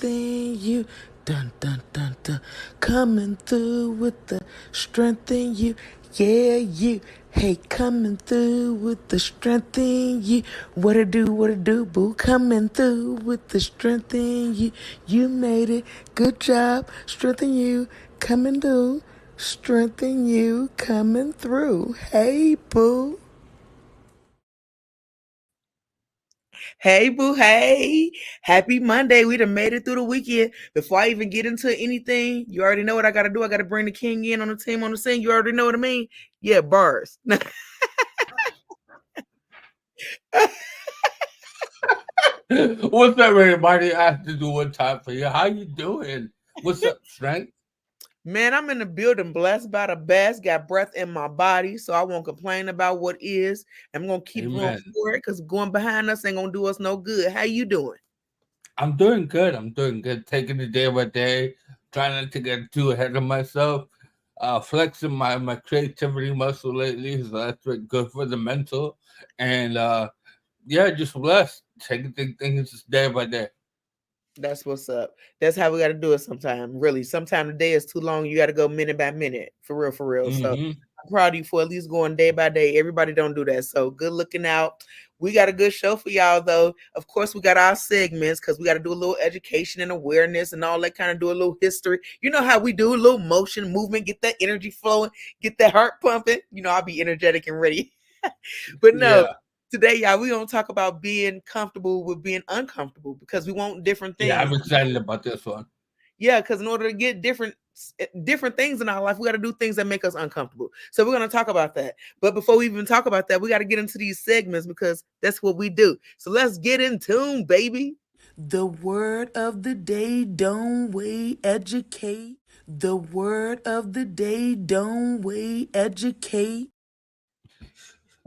strength in you. Dun dun dun dun. Coming through with the strength in you. Yeah, you. Hey, coming through with the strength in you. What it do, boo? Coming through with the strength in you. You made it. Good job. Strength in you. Coming through. Strength in you. Coming through. Hey, boo. Hey, boo. Hey. Happy Monday. We done made it through the weekend. Before I even get into anything, you already know what I got to do. I got to bring the king in on the team on the scene. You already know what I mean? Yeah, bars. What's up, everybody? I have to do one time for you. How you doing? What's up, Strength? Man, I'm in the building, blessed by the best. Got breath in my body, so I won't complain about what is. I'm gonna keep going Amen. forward because going behind us ain't gonna do us no good. How you doing? I'm doing good. I'm doing good. Taking it day by day, trying not to get too ahead of myself. Flexing my creativity muscle lately, so that's been good for the mental. And yeah, just blessed. Taking things just day by day. That's what's up. That's how we got to do it sometime. Really, sometimes the day is too long. You got to go minute by minute, for real, for real. So Mm-hmm. I'm proud of you for at least going day by day. Everybody don't do that. So good looking out. We got a good show for y'all, though. Of course, we got our segments because we got to do a little education and awareness and all that kind of do a little history. You know how we do a little motion, movement, get that energy flowing, get that heart pumping. You know, I'll be energetic and ready. But no, Yeah, today, y'all, we gonna talk about being comfortable with being uncomfortable because we want different yeah. things. I'm excited about this one. Yeah, because in order to get different things in our life, we got to do things that make us uncomfortable. So we're gonna talk about that. But before we even talk about that, we got to get into these segments because that's what we do. So let's get in tune, baby. The word of the day, don't wait, educate. The word of the day, don't wait, educate.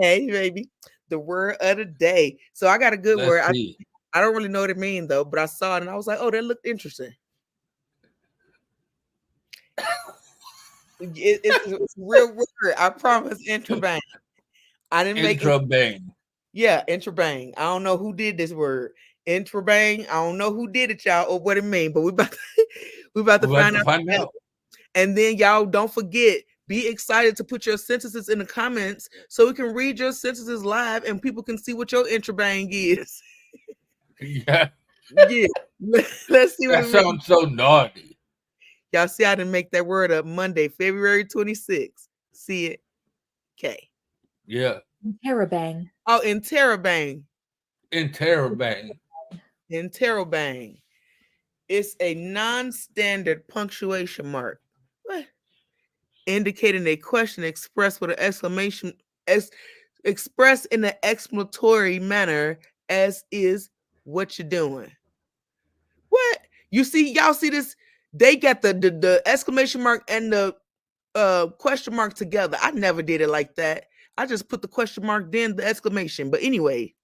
Hey, baby. The word of the day. So I got a good Let's word. see. I don't really know what it means though, but I saw it and I was like, oh, that looked interesting. It's a real word. I promise. Interbang. I didn't make it. Intro bang. Yeah, interbang. I don't know who did this word. Interbang. I don't know who did it, y'all, or what it mean, but we about to We're about find to out find together. out. And then y'all don't forget, be excited to put your sentences in the comments so we can read your sentences live and people can see what your interbang is. Yeah, Yeah. Let's see what that it means. sounds so naughty. Y'all see I didn't make that word up Monday, February 26th. See it? Okay. Yeah, Terabang. Oh, interrobang. interrobang. Interrobang. It's a non-standard punctuation mark. What? Indicating a question expressed with an exclamation expressed in an exclamatory manner as is what you're doing. What? You see, y'all see this? They got the exclamation mark and the question mark together. I never did it like that. I just put the question mark then the exclamation. But anyway,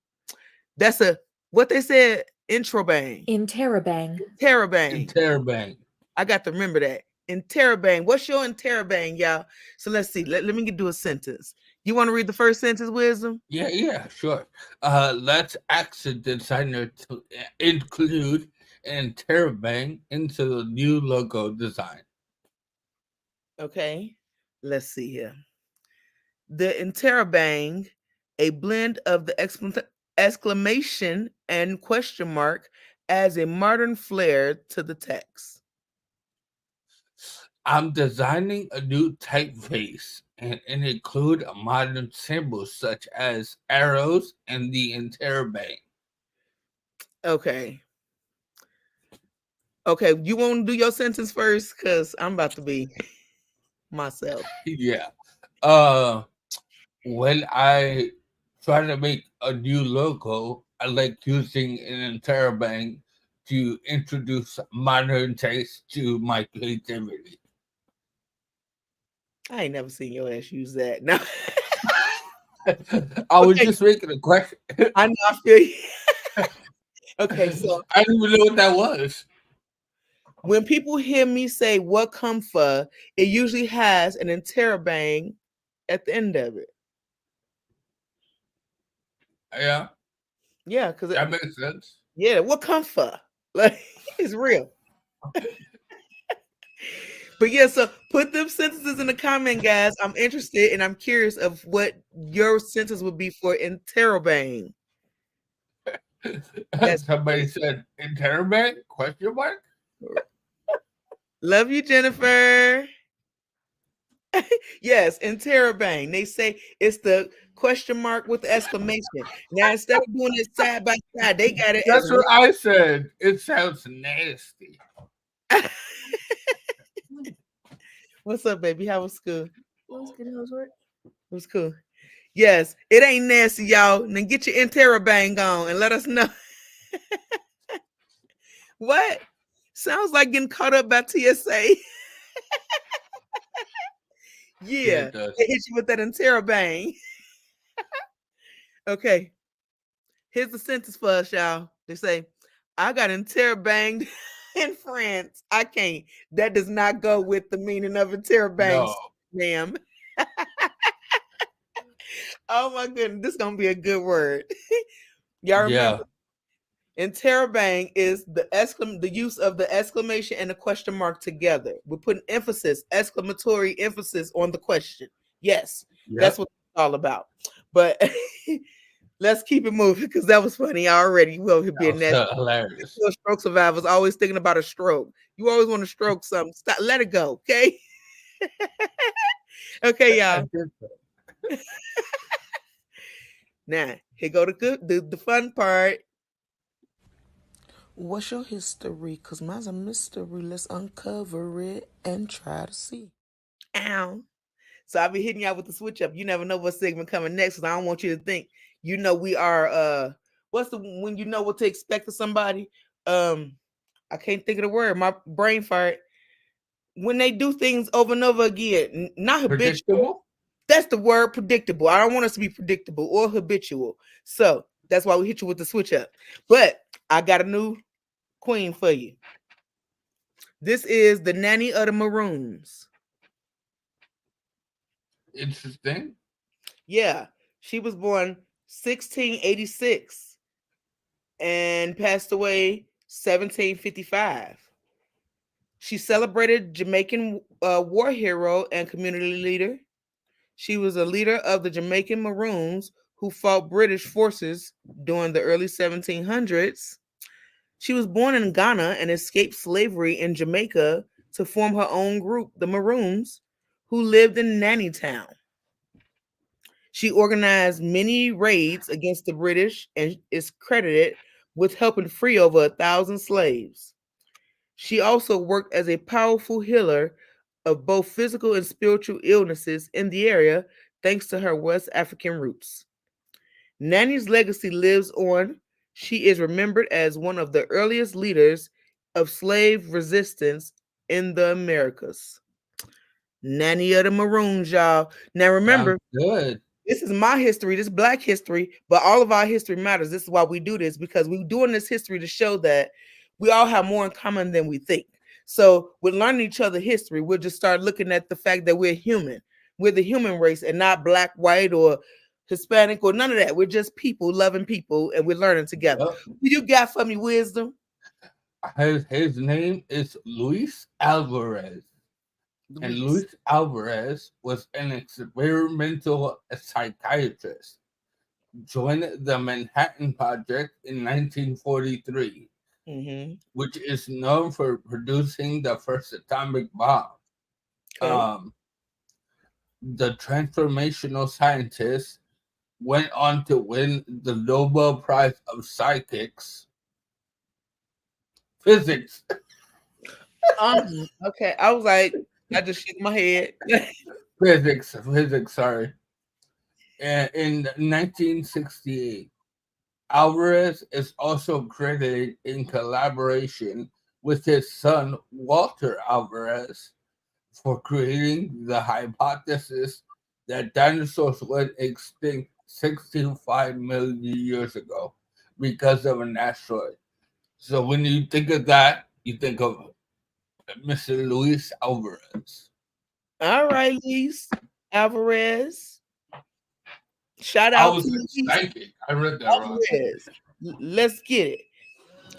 that's a what they said intro bang. Interabang. Terabang. Interrobang. I got to remember that. Interrobang. What's your interrobang, y'all? So let's see. Let me do a sentence. You want to read the first sentence, Wisdom? Yeah, yeah, sure. Let's ask the designer to include interrobang into the new logo design. Okay. Let's see here. The interrobang, a blend of the exclamation and question mark, adds a modern flair to the text. I'm designing a new typeface and include modern symbols such as arrows and the interrobang. Okay. Okay. You want to do your sentence first? Because I'm about to be myself. Yeah. Uh, when I try to make a new logo, I like using an interrobang to introduce modern taste to my creativity. I ain't never seen your ass use that. No. I was Okay. just making a question. I know I feel you. Okay. So I didn't even know what that was. when people hear me say what come for, it usually has an interrobang at the end of it. Yeah, Yeah, because that makes sense. yeah, what come for? Like It's real. But yeah, so put them sentences in the comment, guys. I'm interested and I'm curious of what your sentence would be for interrobang. That's Somebody said interrobang? Question mark? love you, Jennifer. Yes, interrobang. They say it's the question mark with the exclamation. Now instead of doing it side by side, they got it as That's what I said. It sounds nasty. one. What's up, baby? How was school? It Who's good? How's work? was cool. Yes, it ain't nasty, y'all. Then get your interrobang on and let us know. What? Sounds like getting caught up by TSA. Yeah, Yeah, it does. they hit you with that interrobang. Okay, here's the sentence for us, y'all. They say, I got interrobanged in France. I can't. That does not go with the meaning of interrobang, No. ma'am. Oh my goodness, this is gonna be a good word. Y'all Yeah. remember, interrobang is the use of the exclamation and the question mark together. We're putting emphasis, exclamatory emphasis on the question. Yes, that's Yep. what it's all about. But let's keep it moving because that was funny already. Well, he'll be That a was nasty hilarious. stroke survivors always thinking about a stroke. You always want to stroke something. Stop, let it go, okay? Okay, I y'all. did Now, here go the fun part. What's your history? Because mine's a mystery. Let's uncover it and try to see. Ow. So I'll be hitting y'all with the switch up. You never know what segment coming next, because I don't want you to think, we are what's the when you know what to expect of somebody? I can't think of the word. My brain fart. When they do things over and over again, not habitual. predictable. That's the word, predictable. I don't want us to be predictable or habitual. So that's why we hit you with the switch up. But I got a new queen for you. This is the nanny of the Maroons. Interesting. Yeah, she was born 1686 and passed away 1755. She celebrated Jamaican war hero and community leader. She was a leader of the Jamaican Maroons who fought British forces during the early 1700s. She was born in Ghana and escaped slavery in Jamaica to form her own group, the Maroons, who lived in Nanny Town. She organized many raids against the British and is credited with helping free over 1,000 slaves. She also worked as a powerful healer of both physical and spiritual illnesses in the area thanks to her West African roots. Nanny's legacy lives on. She is remembered as one of the earliest leaders of slave resistance in the Americas. Nanny of the Maroons, y'all. Now Sounds remember, good. this is my history, this black history, but all of our history matters. This is why we do this, because we're doing this history to show that we all have more in common than we think. So with learning each other history, we'll just start looking at the fact that we're human. We're the human race and not black, white, or Hispanic or none of that. We're just people loving people and we're learning together. Yep. What you got for me, wisdom? His name is Luis Alvarez. And Luis. Luis Alvarez was an experimental psychiatrist. Joined the Manhattan Project in 1943, Mm-hmm. which is known for producing the first atomic bomb. Okay. Um, the transformational scientist went on to win the Nobel Prize of Physics. Okay. I was like, I just shook my head. Physics, sorry. In 1968. Alvarez is also credited in collaboration with his son Walter Alvarez for creating the hypothesis that dinosaurs went extinct 65 million years ago because of an asteroid. So when you think of that, you think of Mr. Luis Alvarez. All right, Luis Alvarez. Shout I out was to Luis psychic. I read that wrong. Alvarez. Let's get it.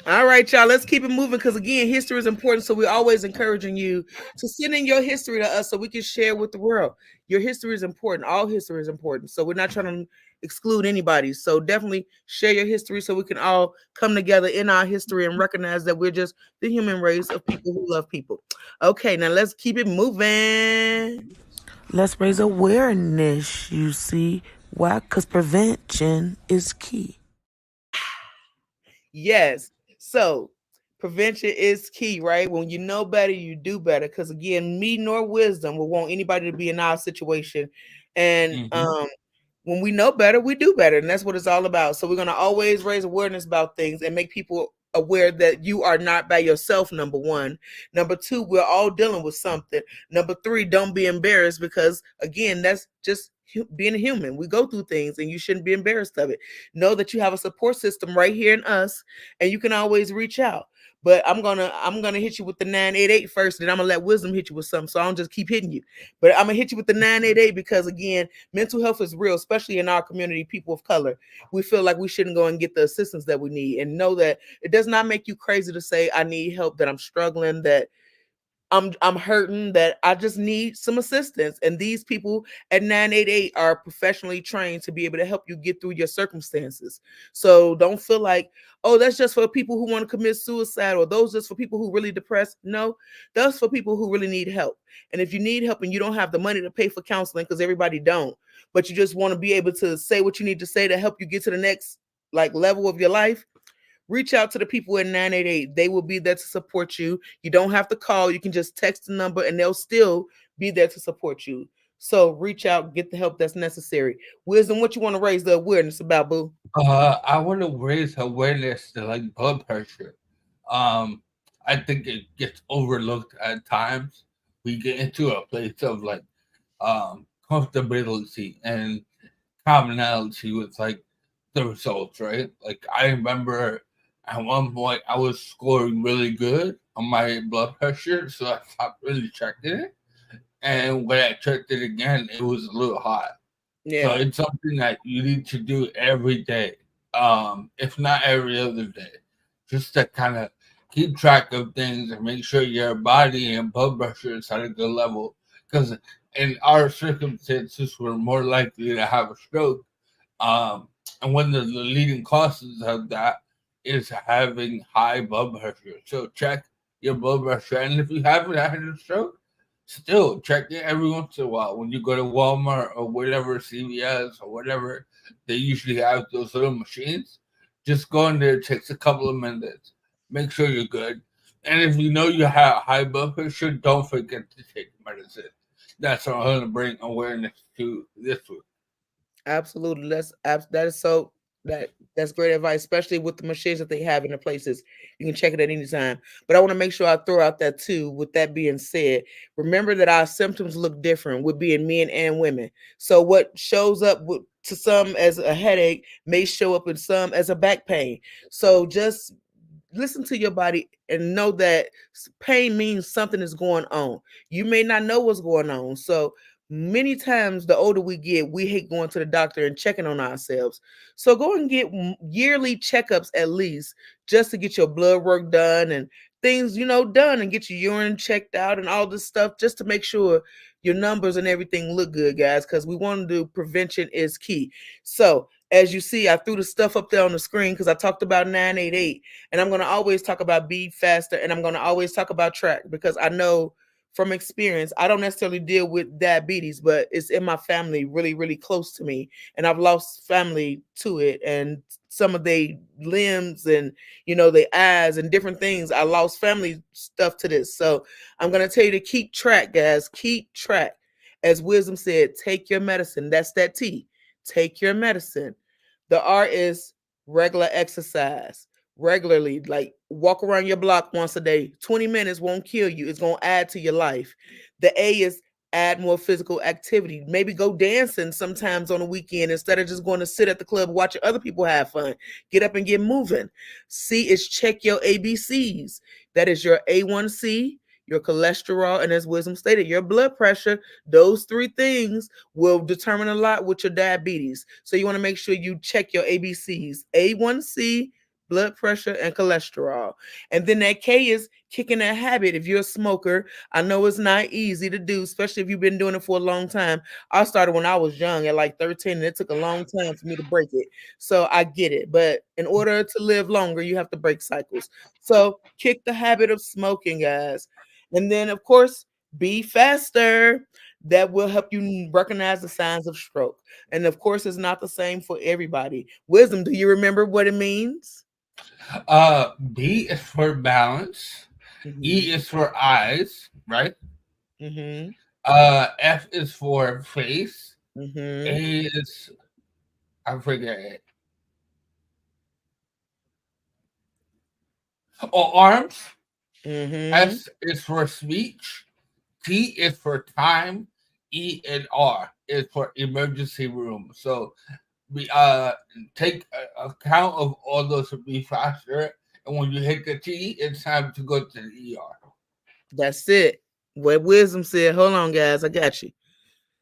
All right, y'all. Let's keep it moving because again, history is important. So we're always encouraging you to send in your history to us so we can share with the world. Your history is important. All history is important. So we're not trying to exclude anybody. So definitely share your history so we can all come together in our history and recognize that we're just the human race of people who love people. Okay, now let's keep it moving. Let's raise awareness, you see. Why? Because prevention is key. Yes. So prevention is key, right? When you know better, you do better. Because again, me nor wisdom will want anybody to be in our situation. And Hmm. when we know better, we do better. And that's what it's all about. So we're gonna always raise awareness about things and make people aware that you are not by yourself, number one. Number two, we're all dealing with something. Number three, don't be embarrassed because again, that's just being a human. We go through things and you shouldn't be embarrassed of it. Know that you have a support system right here in us and you can always reach out. But I'm gonna hit you with the 988 first, and I'm gonna let wisdom hit you with something. So I don't just keep hitting you. But I'm gonna hit you with the 988 because again, mental health is real, especially in our community, people of color. We feel like we shouldn't go and get the assistance that we need, and know that it does not make you crazy to say I need help, that I'm struggling, that I'm hurting, that I just need some assistance. And these people at 988 are professionally trained to be able to help you get through your circumstances. So don't feel like, oh, that's just for people who want to commit suicide, or those just for people who really depressed. No, that's for people who really need help. And if you need help and you don't have the money to pay for counseling, because everybody don't, but you just want to be able to say what you need to say to help you get to the next like level of your life, reach out to the people in 988. They will be there to support you. You don't have to call. You can just text the number and they'll still be there to support you. So reach out, get the help that's necessary. Wisdom, what you want to raise the awareness about, boo? I want to raise awareness to like blood pressure. Um, I think it gets overlooked at times. We get into a place of like comfortability and commonality with like the results, right? Like I remember at one point I was scoring really good on my blood pressure, so I stopped really checking it. And when I checked it again, it was a little high. So Yeah, it's something that you need to do every day, if not every other day, just to kind of keep track of things and make sure your body and blood pressure is at a good level. Because in our circumstances, we're more likely to have a stroke, um, and one of the leading causes of that is having high blood pressure. So check your blood pressure, and if you haven't had a stroke, still check it every once in a while when you go to Walmart or whatever, CVS or whatever. They usually have those little machines. Just go in there, it takes a couple of minutes. Make sure you're good. And if you know you have high blood pressure, don't forget to take medicine. That's what I'm going to bring awareness to this week. absolutely. That is so that's great advice, especially with the machines that they have in the places. You can check it at any time. But I want to make sure I throw out that too. With that being said, remember that our symptoms look different with being men and women. So what shows up to some as a headache may show up in some as a back pain. So just listen to your body and know that pain means something is going on. You may not know what's going on. So many times the older we get, we hate going to the doctor and checking on ourselves. So go and get yearly checkups at least, just to get your blood work done and things, done, and get your urine checked out and all this stuff, just to make sure your numbers and everything look good, guys, because we want to do prevention is key. So as you see, I threw the stuff up there on the screen because I talked about 988, and I'm going to always talk about Be Faster, and I'm going to always talk about track because I know from experience, I don't necessarily deal with diabetes, but it's in my family really, really close to me. And I've lost family to it, and some of their limbs and, their eyes and different things. I lost family stuff to this. So I'm going to tell you to keep track, guys. Keep track. As Wisdom said, take your medicine. That's that T. Take your medicine. The R is regular exercise regularly. Like walk around your block once a day. 20 minutes won't kill you. It's going to add to your life. The A is add more physical activity. Maybe go dancing sometimes on the weekend instead of just going to sit at the club watching other people have fun. Get up and get moving. C is check your ABCs. That is your A1C, your cholesterol, and as Wisdom stated, your blood pressure. Those three things will determine a lot with your diabetes. So you want to make sure you check your ABCs: A1C, blood pressure, and cholesterol. And then that K is kicking that habit. If you're a smoker, I know it's not easy to do, especially if you've been doing it for a long time. I started when I was young at like 13, and it took a long time for me to break it. So I get it. But in order to live longer, you have to break cycles. So kick the habit of smoking, guys. And then, of course, be faster. That will help you recognize the signs of stroke. And of course, it's not the same for everybody. Wisdom, do you remember what it means? B is for balance. Mm-hmm. E is for eyes, right? Mm-hmm. F is for face. Mm-hmm. A is, I forget it. Oh, arms. Mm-hmm. S is for speech. T is for time. E and R is for emergency room. So we take account of all those to be faster. And when you hit the T, it's time to go to the ER. That's it. What wisdom said. Hold on, guys. I got you.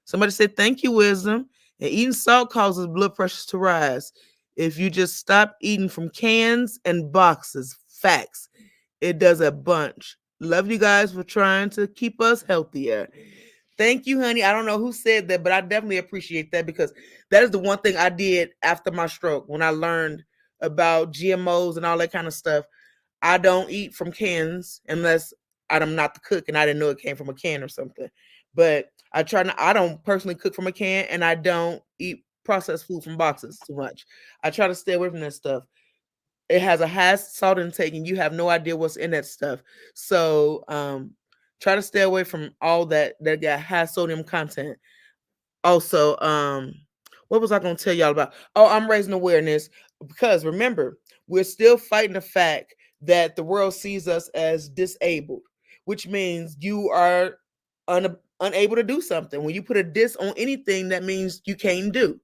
Somebody said, thank you, wisdom. And eating salt causes blood pressures to rise. If you just stop eating from cans and boxes, facts. It does a bunch. Love you guys for trying to keep us healthier. Thank you, honey. I don't know who said that, but I definitely appreciate that because that is the one thing I did after my stroke when I learned about GMOs and all that kind of stuff. I don't eat from cans unless I'm not the cook and I didn't know it came from a can or something. But I don't personally cook from a can and I don't eat processed food from boxes too much. I try to stay away from that stuff. It has a high salt intake and you have no idea what's in that stuff. So try to stay away from all that got high sodium content. Also, what was I going to tell y'all about? Oh, I'm raising awareness because remember, we're still fighting the fact that the world sees us as disabled, which means you are unable to do something. When you put a dis on anything, that means you can't do.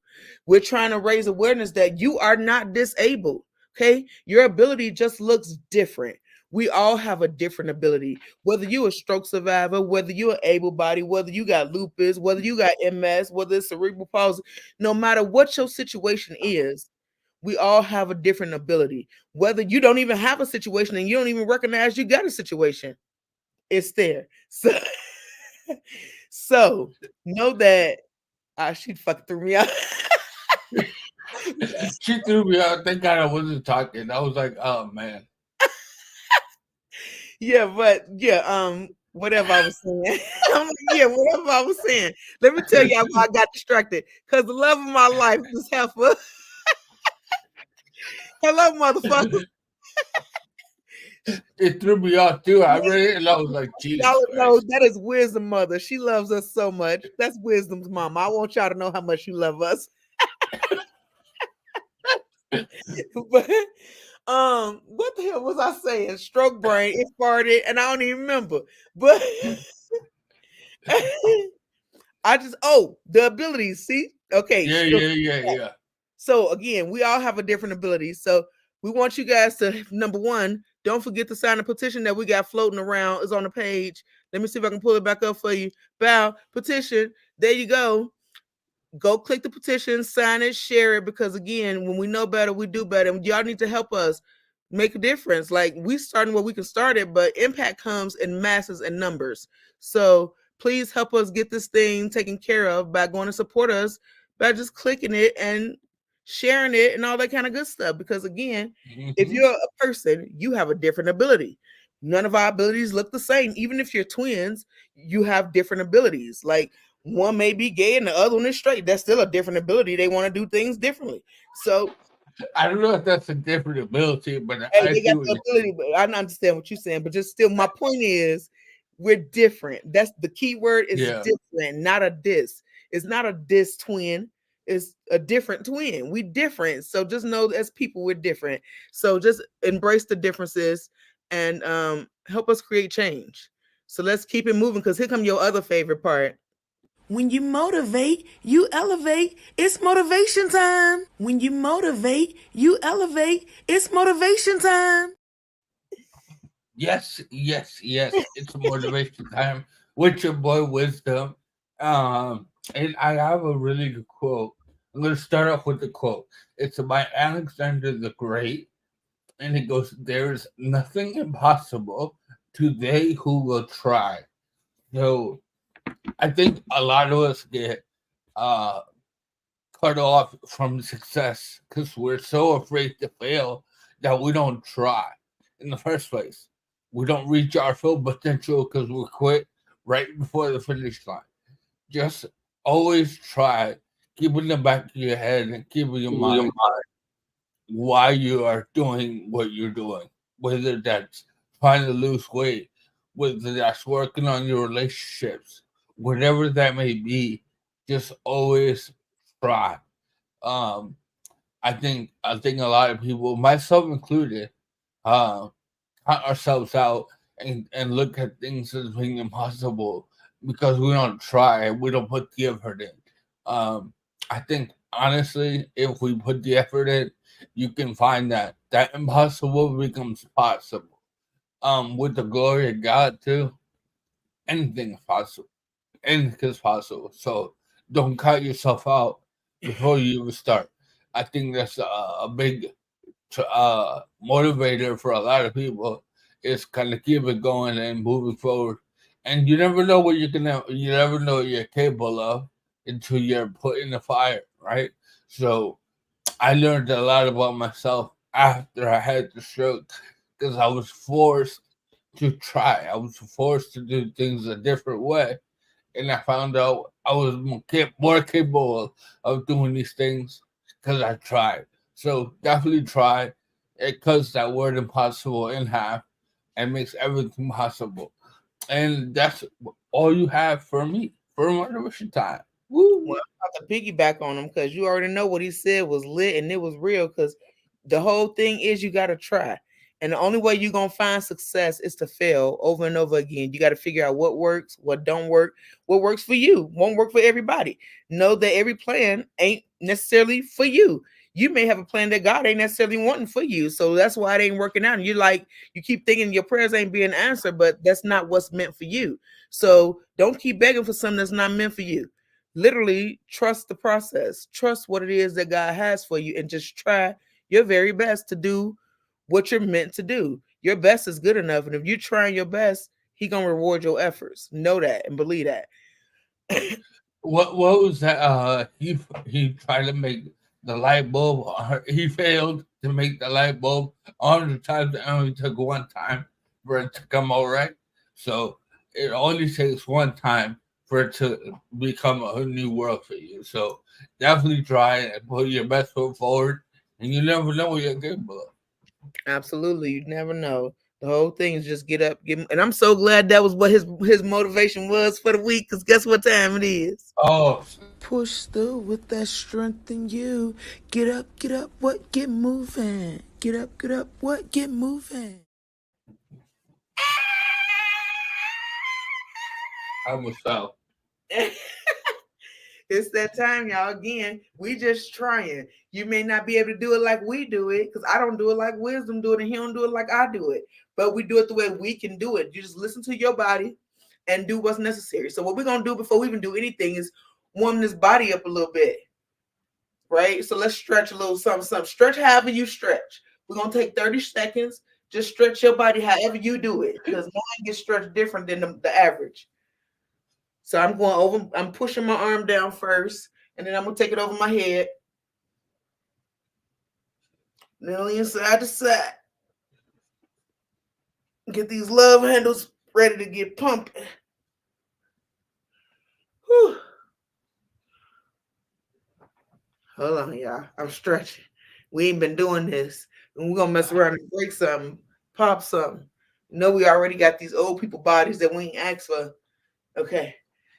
We're trying to raise awareness that you are not disabled. Okay, your ability just looks different. We all have a different ability, whether you're a stroke survivor, whether you're an able body, whether you got lupus, whether you got MS, whether it's cerebral palsy, no matter what your situation is, we all have a different ability. Whether you don't even have a situation and you don't even recognize you got a situation, it's there. So, so know that she fucking threw me out. She threw me out. Thank God I wasn't talking. I was like, oh man. Yeah, but yeah, whatever I was saying. I'm like, yeah, whatever I was saying. Let me tell y'all why I got distracted. Because the love of my life is heifer. Hello, motherfucker. It threw me off too. I read it and I was like, Jesus Y'all know Christ. that is wisdom mother. She loves us so much. That's wisdom's mama. I want y'all to know how much you love us. But what the hell was I saying? Stroke brain, it farted, and I don't even remember. But I just the abilities. See, okay, Yeah, stroke. yeah, yeah, yeah. So again, we all have a different ability. So we want you guys to number one, don't forget to sign a petition that we got floating around. It's on the page. Let me see if I can pull it back up for you. Bow petition. There you go. Go click the petition, sign it, share it. Because again, when we know better, we do better. And y'all need to help us make a difference. Like we starting where we can start it, but impact comes in masses and numbers. So please help us get this thing taken care of by going to support us by just clicking it and sharing it and all that kind of good stuff. Because again, if Hmm. you're a person, you have a different ability. None of our abilities look the same. Even if you're twins, you have different abilities. Like one may be gay and the other one is straight. That's still a different ability. They want to do things differently. So I don't know if that's a different ability, but hey, I they see got what the you're saying. ability, but I understand what you're saying. But just still, my point is, we're different. That's the key word is Yeah. different, not a dis. It's not a dis twin. It's a different twin. We different. So just know as people, we're different. So just embrace the differences and help us create change. So let's keep it moving because here come your other favorite part. When you motivate, you elevate. It's motivation time. When you motivate, you elevate. It's motivation time. Yes, yes, yes. It's a motivation time with your boy Wisdom. And I have a really good quote. I'm gonna start off with the quote. It's by Alexander the Great. And it goes, there is nothing impossible to they who will try. So I think a lot of us get uh, cut off from success because we're so afraid to fail that we don't try in the first place. We don't reach our full potential because we quit right before the finish line. Just always try, keep in the back of your head and keep in your mind why you are doing what you're doing, whether that's trying to lose weight, whether that's working on your relationships, whatever that may be, just always try. Um, I think a lot of people, myself included, uh, count ourselves out and look at things as being impossible because we don't try, we don't put the effort in. I think honestly, if we put the effort in, you can find that impossible becomes possible. With the glory of God too, anything is possible. Anything is possible. So don't cut yourself out before you even start. I think that's a big motivator for a lot of people is kind of keep it going and moving forward. And you never know what you never know what you're capable of until you're put in the fire, right? So I learned a lot about myself after I had the stroke because I was forced to try. I was forced to do things a different way, and I found out I was more capable of doing these things because I tried. So definitely try. It cuts that word impossible in half and makes everything possible. And that's all you have for me for motivation time. Well, Woo! I'm about to piggyback on him because you already know what he said was lit and it was real. Because the whole thing is you got to try, and the only way you're gonna find success is to fail over and over again. You got to figure out what works, what don't work, what works for you won't work for everybody. Know that every plan ain't necessarily for you. You may have a plan that God ain't necessarily wanting for you, so that's why it ain't working out. And you're like, you keep thinking your prayers ain't being answered, but that's not what's meant for you. So don't keep begging for something that's not meant for you. Literally trust the process, trust what it is that God has for you, and just try your very best to do what you're meant to do. Your best is good enough, and if you're trying your best, He gonna reward your efforts. Know that and believe that. What was that? He tried to make the light bulb. He failed to make the light bulb 100 times. It only took one time for it to come all right. So it only takes one time for it to become a new world for you. So definitely try and put your best foot forward, and you never know what you're capable of. Absolutely, you never know. The whole thing is just get up, and I'm so glad that was what his motivation was for the week. Cause guess what time it is? Oh, Push through with that strength in you. Get up, what? Get moving. Get up, what? Get moving. I almost fell. It's that time, y'all. Again, we just trying. You may not be able to do it like we do it, because I don't do it like Wisdom do it, and he don't do it like I do it. But we do it the way we can do it. You just listen to your body and do what's necessary. So what we're gonna do before we even do anything is warm this body up a little bit, right? So let's stretch a little something, something. Stretch however you stretch. We're gonna take 30 seconds. Just stretch your body however you do it, because mine gets stretched different than the average. So I'm going over, I'm pushing my arm down first, and then I'm gonna take it over my head, nearly inside to side. Get these love handles ready to get pumping. Whew. Hold on, y'all. I'm stretching. We ain't been doing this. And we're gonna mess around and break something, pop something. You know, we already got these old people bodies that we ain't asked for. Okay.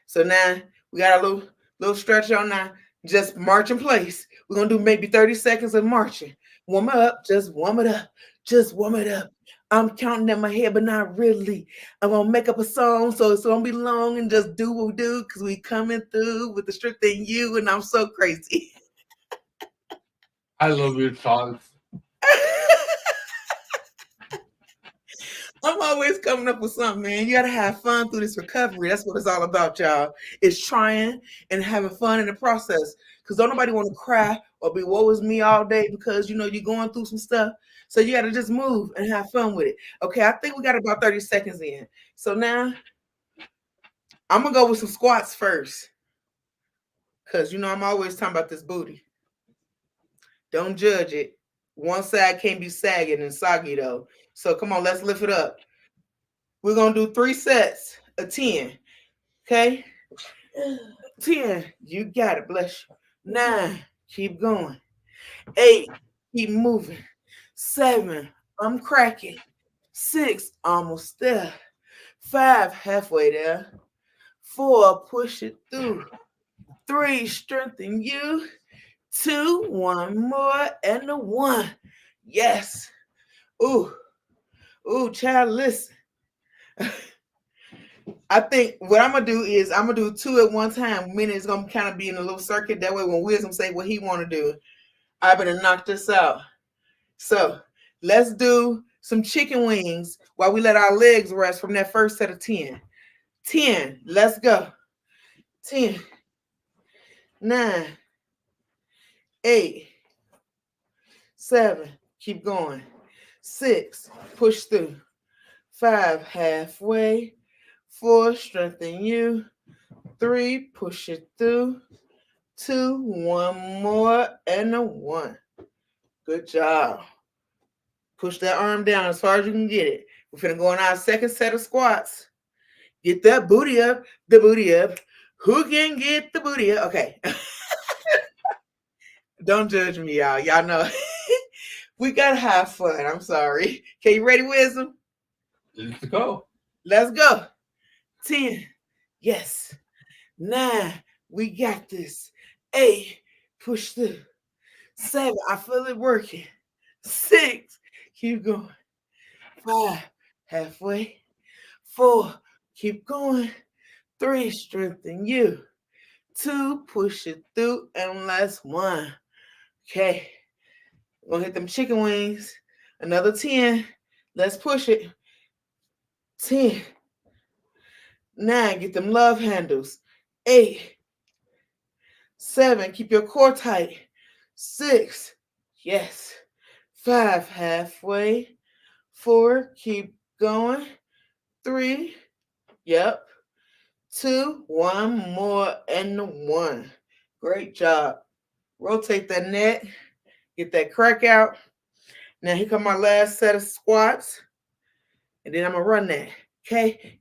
So now we got a little stretch on now. Just march in place. We're gonna do maybe 30 seconds of marching. Warm up, just warm it up. Just warm it up. I'm counting in my head, but not really. I'm gonna make up a song so it's gonna be long and just do what we do because we coming through with the strict thing you and I'm so crazy. I love your songs. I'm always coming up with something, man. You gotta have fun through this recovery. That's what it's all about, y'all. It's trying and having fun in the process. Cause don't nobody want to cry or be woe is me all day because you know you're going through some stuff. So you got to just move and have fun with it. Okay, I think we got about 30 seconds in. So now I'm going to go with some squats first. Because, I'm always talking about this booty. Don't judge it. One side can't be sagging and soggy, though. So come on, let's lift it up. We're going to do 3 sets of 10. Okay? 10. You got it. Bless you. 9. Keep going. 8. Keep moving. 7. I'm cracking. 6. Almost there. 5. Halfway there. 4. Push it through. 3. Strengthen you. 2. 1 more. And a 1. Yes. Ooh. Ooh, child, listen. I think what I'm gonna do is I'm gonna do 2 at one time. Meaning it's gonna kind of be in a little circuit. That way, when Wisdom say what he want to do, I better knock this out. So let's do some chicken wings while we let our legs rest from that first set of 10. 10. Let's go. 10, 9, 8, 7. Keep going. 6. Push through. 5. Halfway. 4. Strengthen you. 3. Push it through. 2. 1 more and a 1. Good job. Push that arm down as far as you can get it. We're finna go on our second set of squats. Get that booty up, the booty up. Who can get the booty up? Okay. Don't judge me, y'all. Y'all know we gotta have fun. I'm sorry. Okay, you ready, Wisdom? Let's go. Let's go. 10. Yes. 9. We got this. 8. Push through. 7. I feel it working. 6. Keep going. 5. Halfway. 4. Keep going. 3. Strengthen you. 2. Push it through. And last 1. Okay. We're going to hit them chicken wings. Another 10. Let's push it. 10. 9. Get them love handles. 8. 7. Keep your core tight. 6. Yes. 5. Halfway. 4. Keep going. 3. Yep. 2. 1 more and 1. Great job. Rotate that neck. Get that crack out. Now here come my last set of squats. And then I'm going to run that. Okay.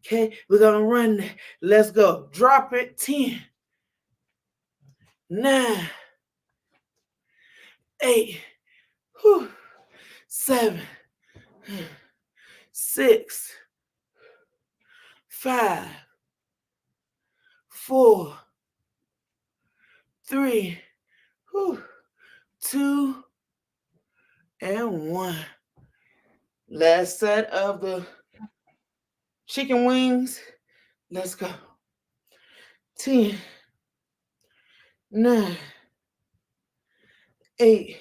We're going to run that. Let's go. Drop it. 10. 9. 8. 7. 6. 5. 4. 3. 2. And 1. Last set of the chicken wings. Let's go. 10. 9. 8.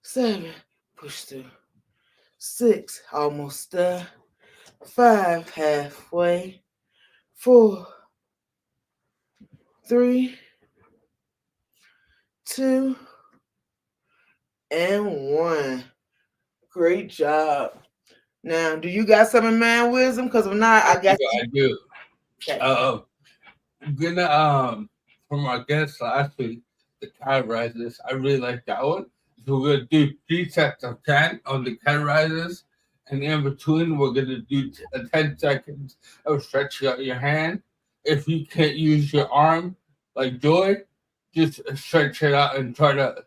7. Push through. 6. Almost there. 5. Halfway. 4. 3. 2. And 1. Great job. Now, do you got some in mind, Wisdom? Because if not, I got you. I do. Okay. I'm gonna from our guest last week, the cat rises. I really like that one. So we're gonna do 3 sets of 10 on the cat rises, and in between we're gonna do 10 seconds of stretching out your hand. If you can't use your arm like Joy, just stretch it out and try to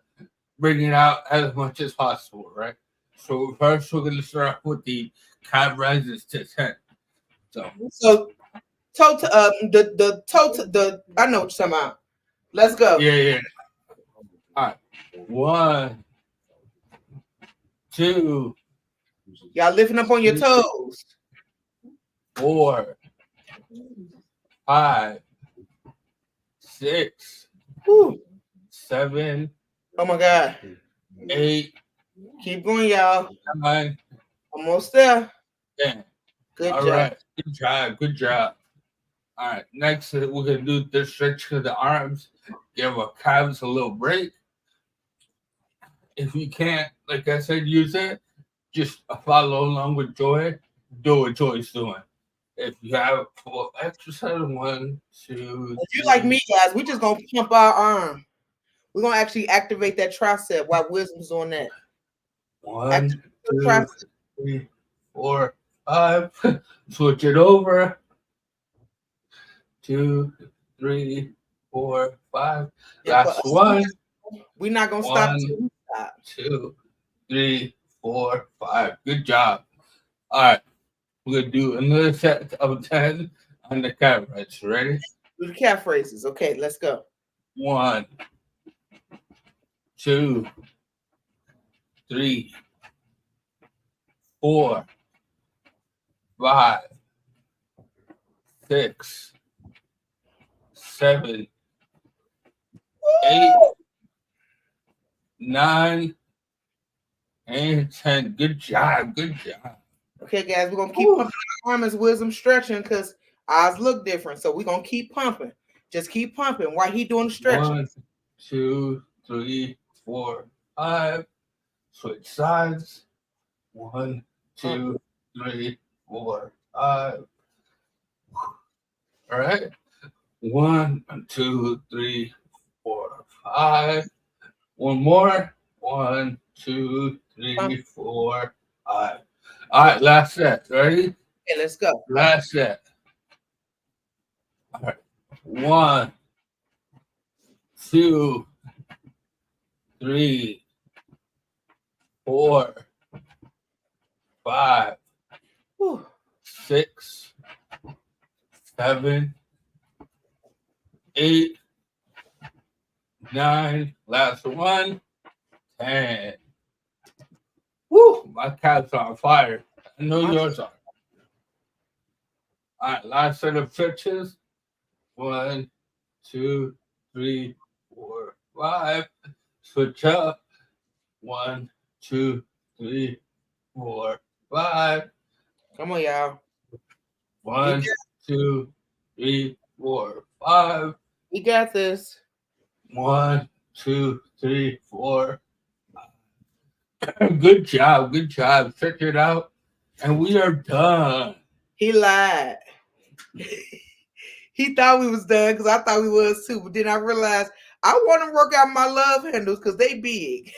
bring it out as much as possible, right? So first we're gonna start off with the cat rises to 10. So total the total the I know what you're talking about. Let's go. Yeah. All right. 1, 2, Y'all lifting up on your toes. 4, 5, 6, Whew. 7, Oh my God. 8, Keep going, y'all. 9, Almost there. 10. Good All job. right. Good job. All right. Next, we're going to do the stretch to the arms. Give our calves a little break. If you can't, like I said, use it, just follow along with Joy. Do what Joy's doing. If you have full exercise, one, two, If you like three, me, guys, we just gonna pump our arm. We're gonna actually activate that tricep while Wisdom's on that. one, Activate the two, tricep. 3, 4, 5. Switch it over. 2, 3, 4, 5. And for Last us, one. we're not gonna stop One, till we stop. 2, 3, 4, 5. Good job. All right. We're gonna do another set of 10 on the cameras. Ready? Do the calf raises. Okay, let's go. 1, 2, 3, 4, 5, 6, 7, 8, 9, and 10. Good job. Good job. Okay, guys, we're gonna keep pumping our arm as Wisdom stretching because ours look different. So we're gonna keep pumping. Just keep pumping while he doing the stretching. 1, 2, 3, 4, 5. Switch sides. 1, 2, 3, 4, 5. All right. 1, 2, 3, 4, 5. One more. 1, 2, 3, 4, 5. All right. Last set. Ready? Okay, let's go. Last set. All right. 1, 2, 3, 4, 5, Whew. 6, 7, 8, 9. Last one. 10. Woo. My cat's on fire. I know My- yours are. All right, last set of stretches. 1, 2, 3, 4, 5. Switch up. 1, 2, 3, 4, 5. Come on, y'all. 1, 2, 3, 4, 5. We got this. 1, 2, 3, 4. Good job. Good job. Check it out. And we are done. He lied. He thought we was done because I thought we was too. But then I realized I want to work out my love handles because they big.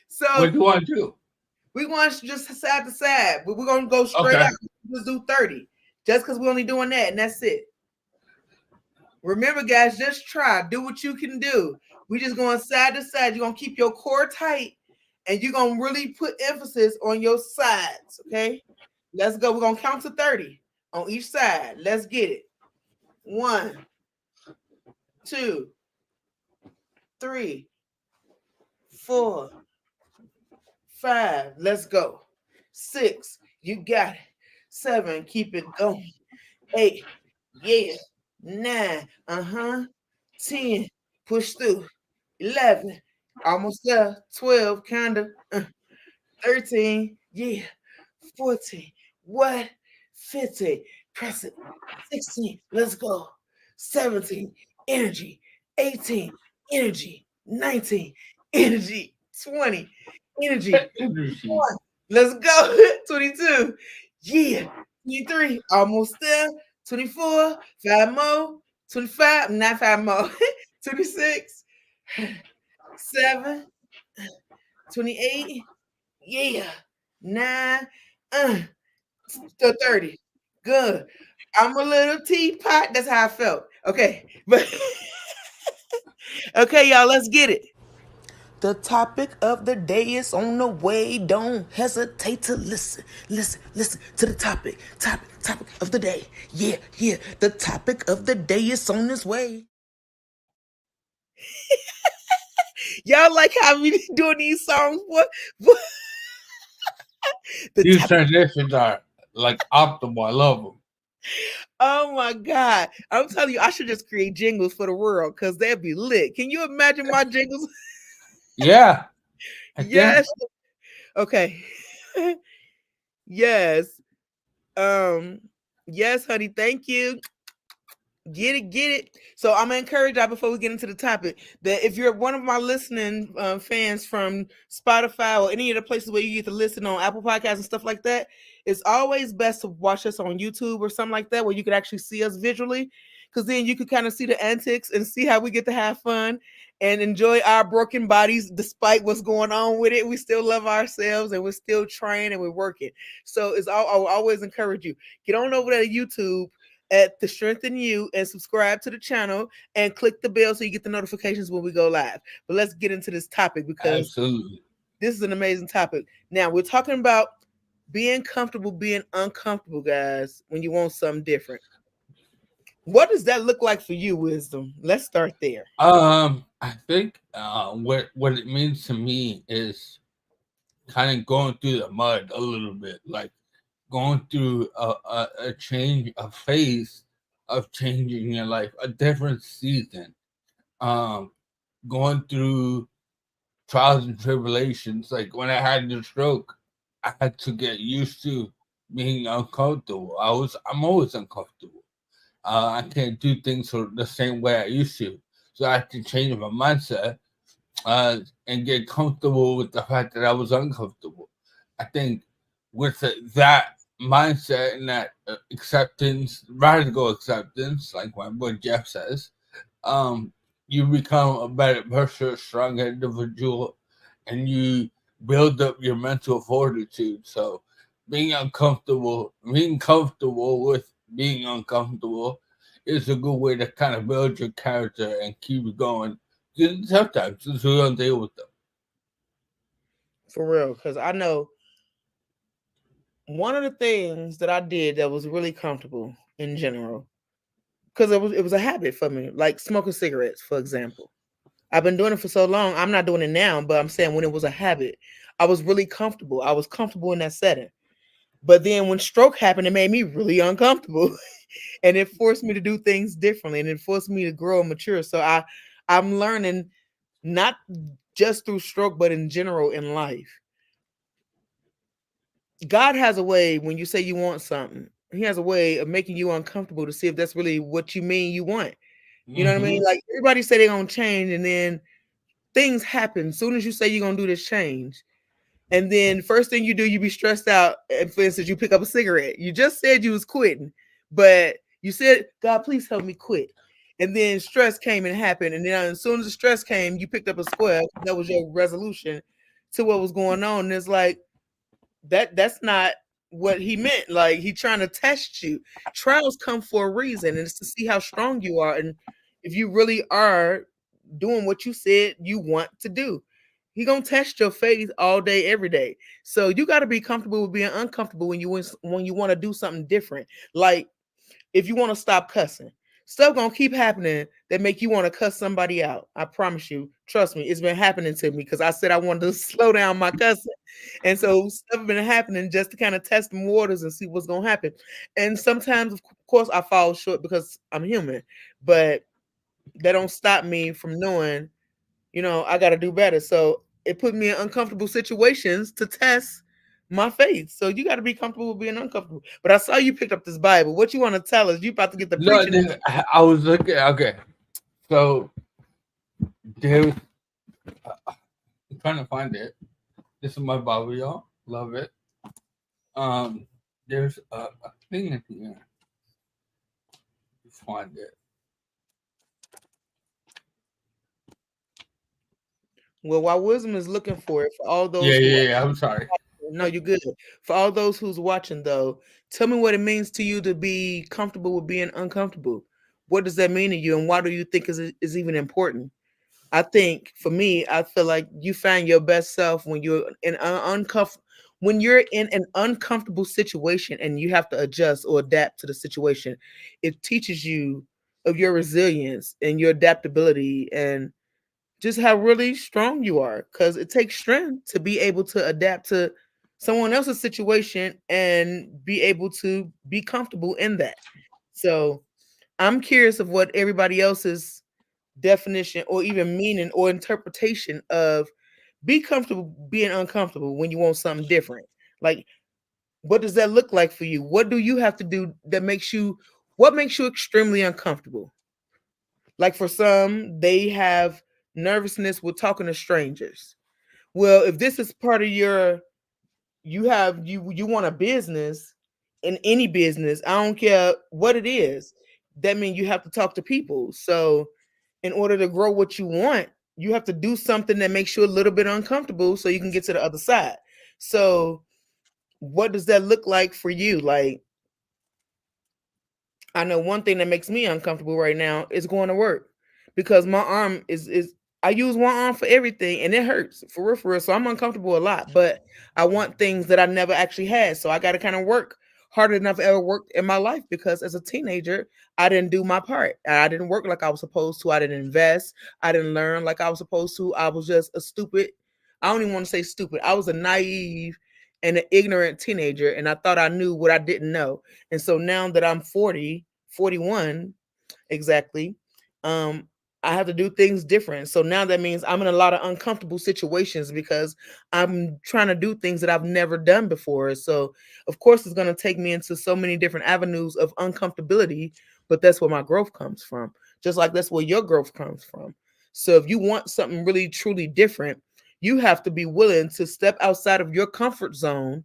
So What do you want to do? we want to just side to side, but we're gonna go straight Okay. out. Just do 30. Just because we're only doing that, and that's it. Remember, guys, just try. Do what you can do. We just going side to side. You're gonna keep your core tight, and you're gonna really put emphasis on your sides. Okay, let's go. We're gonna count to 30 on each side. Let's get it. 1, 2, 3, 4, 5. Let's go. 6. You got it. 7. Keep it going. 8. Yeah. 9. 10. Push through. 11. Almost there. 12. Kinda. 13. Yeah. 14. What? 15. Press it. 16. Let's go. 17. Energy. 18. Energy. 19. Energy. 20. Energy. Energy. Let's go. 22. Yeah. 23. Almost there. 24. 5 more. 25. Not 5 more. 26. 7. 28. Yeah. 9. To 30. Good. I'm a little teapot. That's how I felt. Okay. But okay, y'all, let's get it. The topic of the day is on the way. Don't hesitate to listen. Listen to the topic. Topic of the day. Yeah. The topic of the day is on its way. Y'all like how we doing these songs? What? These Topic. transitions are like optimal. I love them. Oh my God. I'm telling you, I should just create jingles for the world because they'd be lit. Can you imagine my jingles? Yeah. Yes. Okay. Yes. Yes, honey. Thank you. Get it. So I'm gonna encourage y'all before we get into the topic that if you're one of my listening fans from Spotify or any of the places where you get to listen on Apple Podcasts and stuff like that, it's always best to watch us on YouTube or something like that where you could actually see us visually, because then you could kind of see the antics and see how we get to have fun and enjoy our broken bodies despite what's going on with it. We still love ourselves and we're still trying and we're working. So it's all I will always encourage you. Get on over there to YouTube at the Strengthen You and subscribe to the channel and click the bell so you get the notifications when we go live. But let's get into this topic because Absolutely. this is an amazing topic. Now we're talking about being comfortable, being uncomfortable, guys, when you want something different. What does that look like for you, Wisdom? Let's start there. I think what it means to me is kind of going through the mud a little bit, like going through a change, a phase of changing your life, a different season. Um, Going through trials and tribulations. Like when I had the stroke, I had to get used to being uncomfortable. I'm always uncomfortable. I can't do things the same way I used to. So I had to change my mindset and get comfortable with the fact that I was uncomfortable. I think with that mindset and that acceptance, radical acceptance, like my boy Jeff says, um, you become a better person, a stronger individual, and you build up your mental fortitude. So being comfortable with being uncomfortable is a good way to kind of build your character and keep it going. Because sometimes since we don't deal with them. For real, because I know one of the things that I did that was really comfortable in general, because it was a habit for me, like smoking cigarettes, for example. I've been doing it for so long. I'm not doing it now, but I'm saying when it was a habit, I was really comfortable. I was comfortable in that setting. But then when stroke happened, it made me really uncomfortable. And it forced me to do things differently and it forced me to grow and mature. So I'm learning not just through stroke, but in general in life. God has a way when you say you want something, he has a way of making you uncomfortable to see if that's really what you mean you want. You know what I mean? Mm-hmm. Like everybody say they're gonna change, and then things happen. As soon as you say you're gonna do this change, and then first thing you do, you be stressed out. And for instance, you pick up a cigarette. You just said you was quitting, but you said, God, please help me quit. And then stress came and happened. And then as soon as the stress came, you picked up a square. That was your resolution to what was going on. And it's like that's not what he meant. Like he trying to test you. Trials come for a reason, and it's to see how strong you are and if you really are doing what you said you want to do. He gonna test your faith all day, every day. So you got to be comfortable with being uncomfortable when you want to do something different. Like if you want to stop cussing, stuff gonna keep happening that make you want to cuss somebody out. I promise you. Trust me, it's been happening to me because I said I wanted to slow down my cussing, and so stuff been happening just to kind of test the waters and see what's gonna happen. And sometimes, of course, I fall short because I'm human, but that don't stop me from knowing, I got to do better. So it put me in uncomfortable situations to test my faith. So you got to be comfortable with being uncomfortable. But I saw you picked up this Bible. What you want to tell us? You about to get the No, preaching. I was looking. Okay, so there's. I'm trying to find it. This is my Bible, y'all. Love it. Um, there's a thing in here. Let's find it. Well, while wisdom is looking for it, for all Yeah, those who yeah, yeah. I'm sorry. no, you're good. For all those who's watching, though, tell me what it means to you to be comfortable with being uncomfortable. What does that mean to you, and why do you think is even important? I think for me, I feel like you find your best self when you're in when you're in an uncomfortable situation and you have to adjust or adapt to the situation. It teaches you of your resilience and your adaptability and just how really strong you are, because it takes strength to be able to adapt to someone else's situation and be able to be comfortable in that. So I'm curious of what everybody else's definition or even meaning or interpretation of be comfortable being uncomfortable when you want something different. Like, what does that look like for you? What do you have to do that makes you What makes you extremely uncomfortable? Like for some, they have nervousness with talking to strangers. Well, if this is part of your, you want a business, in any business, I don't care what it is, that means you have to talk to people. So in order to grow what you want, you have to do something that makes you a little bit uncomfortable so you can get to the other side. So what does that look like for you? Like, I know one thing that makes me uncomfortable right now is going to work because my arm is I use one arm for everything and it hurts for real, for real. So I'm uncomfortable a lot, but I want things that I never actually had. So I got to kind of work harder than I've ever worked in my life because as a teenager, I didn't do my part. I didn't work like I was supposed to. I didn't invest. I didn't learn like I was supposed to. I was just a stupid. I don't even want to say stupid. I was a naive and an ignorant teenager, and I thought I knew what I didn't know. And so now that I'm 40, 41 exactly, um, I have to do things different. So now that means I'm in a lot of uncomfortable situations because I'm trying to do things that I've never done before. So of course it's going to take me into so many different avenues of uncomfortability, but that's where my growth comes from. Just like that's where your growth comes from. So if you want something really truly different, you have to be willing to step outside of your comfort zone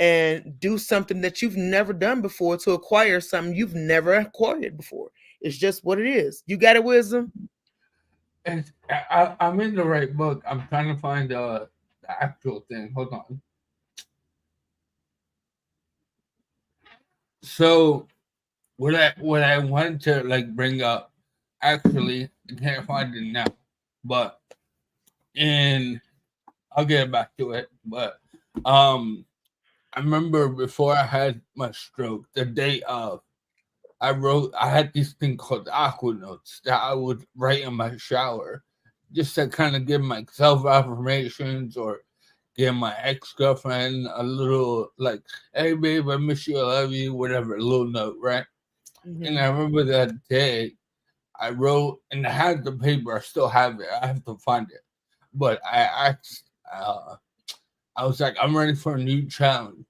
and do something that you've never done before to acquire something you've never acquired before. It's just what it is. You got it, wisdom? And I'm in the right book. I'm trying to find the actual thing. Hold on. So what I wanted to like bring up, actually, I can't find it now, but in I'll get back to it. But um, I remember before I had my stroke, the day of, I had this thing called aqua notes that I would write in my shower, just to kind of give myself affirmations or give my ex girlfriend a little like, "Hey babe, I miss you, I love you," whatever, a little note, right? And Mm-hmm. I remember that day I wrote, and I had the paper. I still have it. I have to find it. But I asked, I was like, "I'm ready for a new challenge.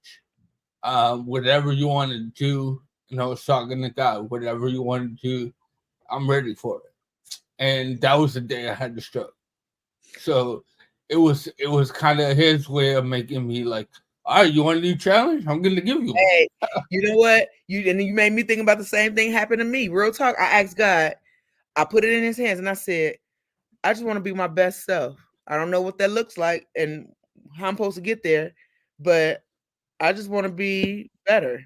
Whatever you want to do." And I was talking to God. Whatever you want to do, I'm ready for it. And that was the day I had the stroke. So it was kind of his way of making me like, "All right, you want a new challenge? I'm gonna give you one." Hey, you know what? You made me think about the same thing happened to me. Real talk. I asked God. I put it in His hands, and I said, I just want to be my best self. I don't know what that looks like and how I'm supposed to get there, but I just want to be better.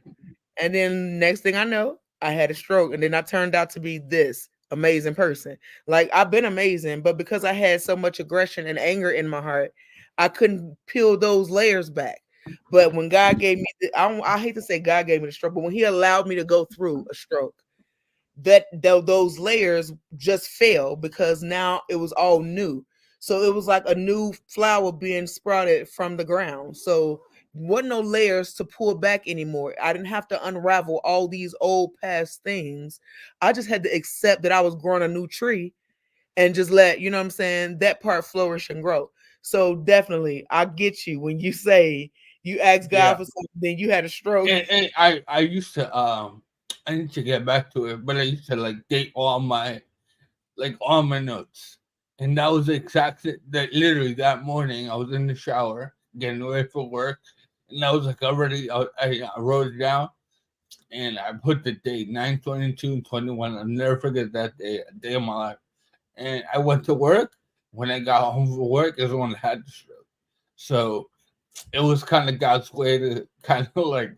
And then next thing I know, I had a stroke, and then I turned out to be this amazing person. Like I've been amazing, but because I had so much aggression and anger in my heart, I couldn't peel those layers back. But when God gave me, I hate to say God gave me the stroke, but when He allowed me to go through a stroke, those layers just fell because now it was all new. So it was like a new flower being sprouted from the ground. So wasn't no layers to pull back anymore. I didn't have to unravel all these old past things. I just had to accept that I was growing a new tree and just let, you know what I'm saying, that part flourish and grow. So definitely I get you when you say you asked God Yeah. for something, then you had a stroke. And I used to I need to get back to it, but I used to like date all my notes. And that was exactly that, literally that morning I was in the shower getting ready for work, and I was like already I wrote it down, and I put the date 9/22/21. I'll never forget that day, a day of my life. And I went to work. When I got home from work is when I had the stroke. So it was kind of God's way to kind of like,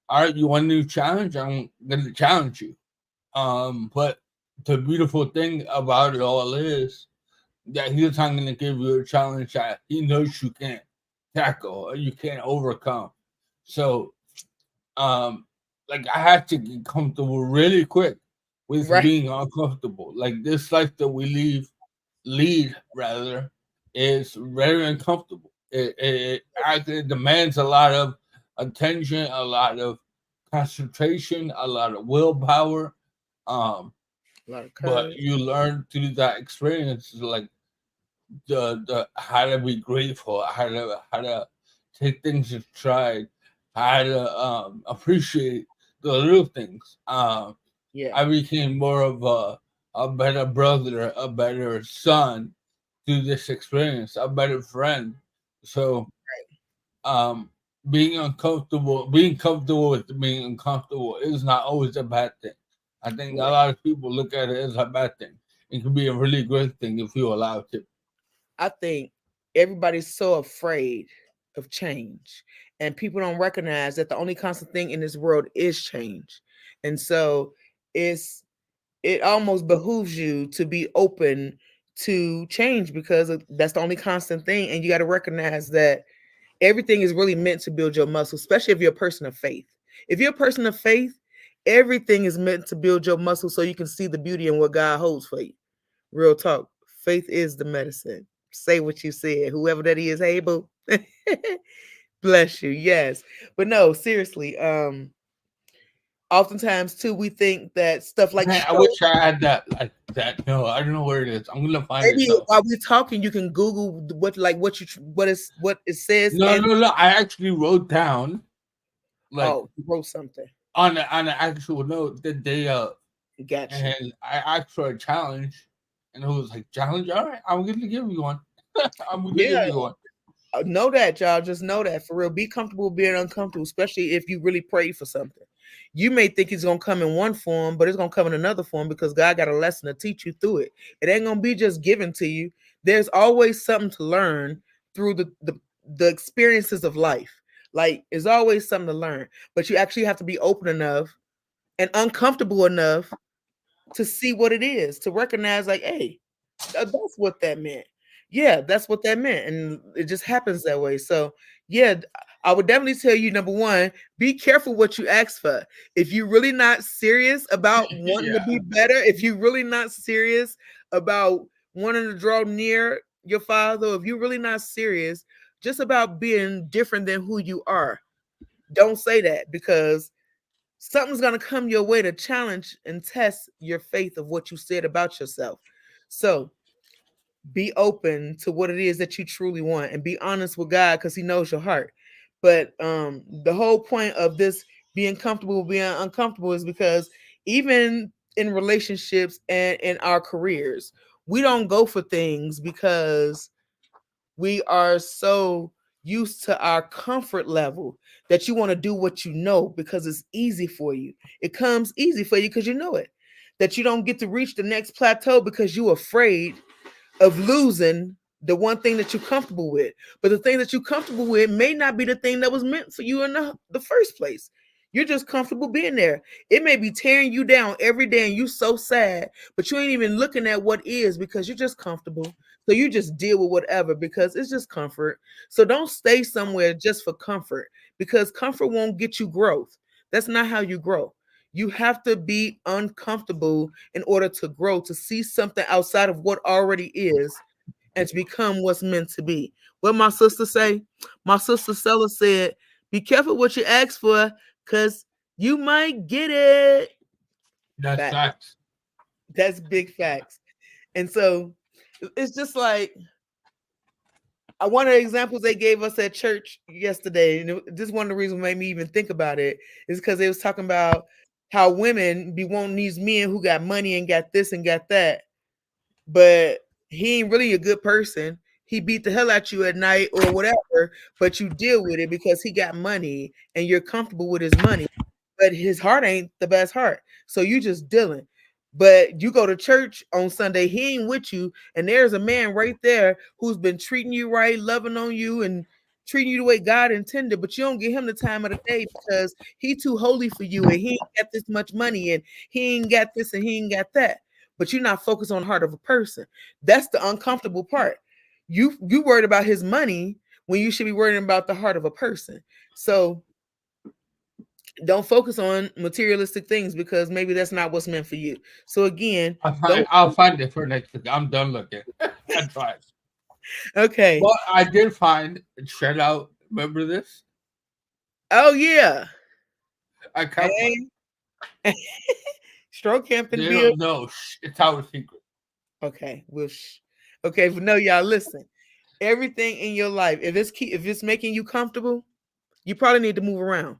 all right, you want a new challenge? I'm gonna challenge you. But the beautiful thing about it all is that He's not gonna give you a challenge that He knows you can't tackle or you can't overcome. So, um, like I had to get comfortable really quick with Right. being uncomfortable. Like this life that we lead rather, is very uncomfortable. It actually demands a lot of attention, a lot of concentration, a lot of willpower. Um, A lot of but courage. you learn through that experience, like the how to be grateful, how to take things in stride, how to appreciate the little things. Yeah. I became more of a better brother, a better son through this experience, a better friend. So, um, being comfortable with being uncomfortable is not always a bad thing. I think a Right. lot of people look at it as a bad thing. It can be a really great thing if you allow it to. I think everybody's so afraid of change, and people don't recognize that the only constant thing in this world is change. And so it's it almost behooves you to be open to change because that's the only constant thing. And you got to recognize that everything is really meant to build your muscle, especially if you're a person of faith. If you're a person of faith, everything is meant to build your muscle so you can see the beauty in what God holds for you. Real talk. Faith is the medicine. Say what you said. Whoever that is, able. Bless you. Yes. But no, seriously. Oftentimes too, we think that stuff like Man, I show. wish I had that like that. No, I don't know where it is. I'm gonna find it Maybe though. while we're talking, you can Google what it says No, and no, no. I actually wrote down like oh, you wrote something. on an actual note the day of, Got you. and I asked for a challenge, and it was like challenge. All right, I'm gonna give you one. I'm gonna Yeah, give you one. know that, y'all. Just know that for real. Be comfortable being uncomfortable, especially if you really pray for something. You may think it's gonna come in one form, but it's gonna come in another form because God got a lesson to teach you through it. It ain't gonna be just given to you. There's always something to learn through the experiences of life. Like, there's always something to learn, but you actually have to be open enough and uncomfortable enough to see what it is, to recognize, like, hey, that's what that meant. Yeah, that's what that meant. And it just happens that way. So, yeah, I would definitely tell you number one, be careful what you ask for. If you're really not serious about wanting to Yeah, be better, if you're really not serious about wanting to draw near your father, if you're really not serious just about being different than who you are, don't say that because something's going to come your way to challenge and test your faith of what you said about yourself. So, be open to what it is that you truly want and be honest with God because he knows your heart. But the whole point of this being comfortable being uncomfortable is because even in relationships and in our careers, we don't go for things because we are so used to our comfort level that you want to do what you know because it's easy for you. It comes easy for you because you know it. That you don't get to reach the next plateau because you're afraid of losing the one thing that you're comfortable with. But the thing that you're comfortable with may not be the thing that was meant for you in the first place. You're just comfortable being there. It may be tearing you down every day and you so sad, but you ain't even looking at what is because you're just comfortable. So you just deal with whatever because it's just comfort. So don't stay somewhere just for comfort because comfort won't get you growth. That's not how you grow. You have to be uncomfortable in order to grow, to see something outside of what already is, and to become what's meant to be. What my sister say? My sister Stella said, "Be careful what you ask for, cause you might get it." that's Fact. facts. That's big facts. And so it's just like one of the examples they gave us at church yesterday, and this is one of the reasons made me even think about it, is because they was talking about how women be wanting these men who got money and got this and got that, but he ain't really a good person. He beat the hell out you at night or whatever, but you deal with it because he got money and you're comfortable with his money, but his heart ain't the best heart. So you just dealing. But you go to church on Sunday, he ain't with you, and there's a man right there who's been treating you right, loving on you, and treating you the way God intended, but you don't give him the time of the day because he too holy for you and he ain't got this much money and he ain't got this and he ain't got that. But you're not focused on the heart of a person. That's the uncomfortable part. You worried about his money when you should be worrying about the heart of a person. So don't focus on materialistic things because maybe that's not what's meant for you. So again, don't I'll find it for next week. I'm done looking. I tried. okay. Well, I did find shout out. Remember this? Oh yeah. I kept one. Hey. Stroke camping They bill. don't know. It's our secret. Okay, okay, but no, y'all listen. Everything in your life, if it's making you comfortable, you probably need to move around.